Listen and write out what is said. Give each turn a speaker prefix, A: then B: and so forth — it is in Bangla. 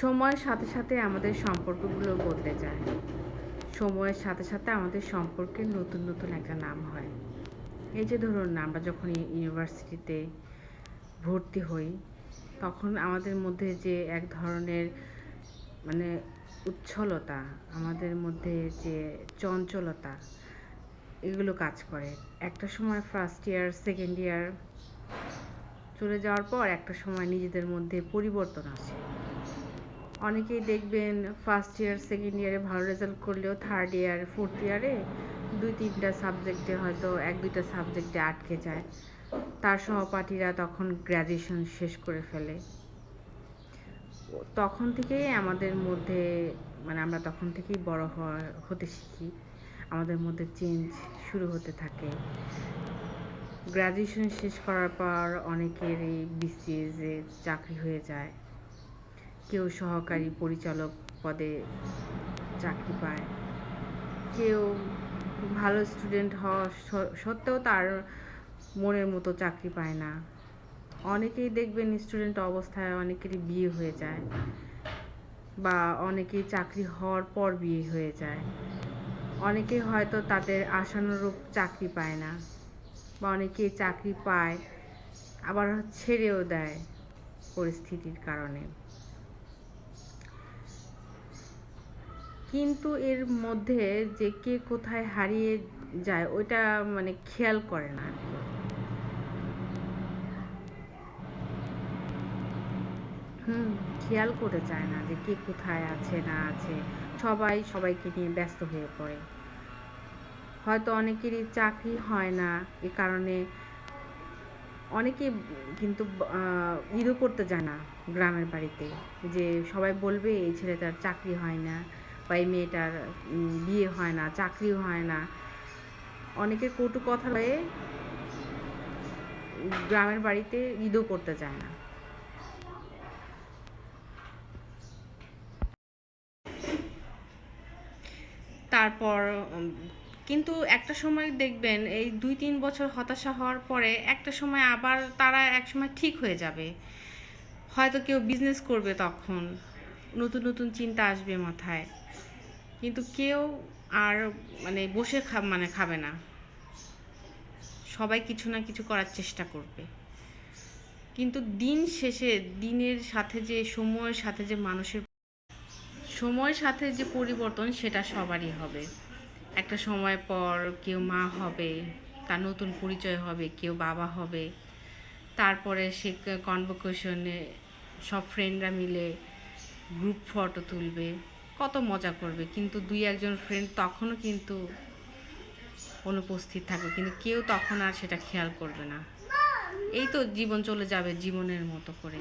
A: সময়ের সাথে সাথে আমাদের সম্পর্কগুলো বদলে যায়। সময়ের সাথে সাথে আমাদের সম্পর্কের নতুন নতুন একটা নাম হয়। এই যে ধরুন না, আমরা যখন ইউনিভার্সিটিতে ভর্তি হই, তখন আমাদের মধ্যে যে এক ধরনের মানে উচ্ছলতা, আমাদের মধ্যে যে চঞ্চলতা, এগুলো কাজ করে। একটা সময় ফার্স্ট ইয়ার সেকেন্ড ইয়ার চলে যাওয়ার পর একটা সময় নিজেদের মধ্যে পরিবর্তন আসে। অনেকেই দেখবেন ফার্স্ট ইয়ার সেকেন্ড ইয়ারে ভালো রেজাল্ট করলেও থার্ড ইয়ার ফোর্থ ইয়ারে দুই তিনটা সাবজেক্টে হয়তো এক দুইটা সাবজেক্টে আটকে যায়। তার সহপাঠীরা তখন গ্র্যাজুয়েশন শেষ করে ফেলে। তখন থেকেই আমাদের মধ্যে আমরা তখন থেকেই বড় হতে শিখি। আমাদের মধ্যে চেঞ্জ শুরু হতে থাকে। গ্র্যাজুয়েশন শেষ করার পর অনেকেরই বিসিএসে চাকরি হয়ে যায়, কেউ সহকারী পরিচালক পদে চাকরি পায়, কেউ ভালো স্টুডেন্ট হওয়া সত্ত্বেও তার মনের মতো চাকরি পায় না। অনেকেই দেখবেন স্টুডেন্ট অবস্থায় অনেকেরই বিয়ে হয়ে যায়, বা অনেকেই চাকরি হওয়ার পর বিয়ে হয়ে যায়। অনেকেই হয়তো তাদের আশানুরূপ চাকরি পায় না, বা অনেকেই চাকরি পায় আবার ছেড়েও দেয় পরিস্থিতির কারণে। কিন্তু এর মধ্যে যে কে কোথায় হারিয়ে যায় ওইটা খেয়াল করে না আর কি। খেয়াল করতে চায় না যে কে কোথায় আছে না আছে। সবাই সবাইকে নিয়ে ব্যস্ত হয়ে পড়ে। হয়তো অনেকেরই চাকরি হয় না, এ কারণে অনেকে কিন্তু ঈদও করতে যায় না গ্রামের বাড়িতে, যে সবাই বলবে এই ছেলেটার চাকরি হয় না, বা এই মেয়েটার বিয়ে হয় না, চাকরিও হয় না। অনেকের কটু কথা হয়ে গ্রামের বাড়িতে ঈদও করতে যায় না। তারপর কিন্তু একটা সময় দেখবেন এই 2-3 বছর হতাশা হওয়ার পরে একটা সময় আবার তারা এক সময় ঠিক হয়ে যাবে। হয়তো কেউ বিজনেস করবে, তখন নতুন নতুন চিন্তা আসবে মাথায়। কিন্তু কেউ আর বসে খাবে না। সবাই কিছু না কিছু করার চেষ্টা করবে। কিন্তু দিন শেষে দিনের সাথে যে সময়ের সাথে যে সময়ের সাথে যে পরিবর্তন, সেটা সবারই হবে। একটা সময় পর কেউ মা হবে, তার নতুন পরিচয় হবে, কেউ বাবা হবে। তারপরে সে কনভোকেশনে সব ফ্রেন্ডরা মিলে গ্রুপ ফটো তুলবে, কত মজা করবে। কিন্তু 2-1 ফ্রেন্ড তখনও কিন্তু অনুপস্থিত থাকবে, কিন্তু কেউ তখন আর সেটা খেয়াল করবে না। এই তো জীবন চলে যাবে জীবনের মতো করে।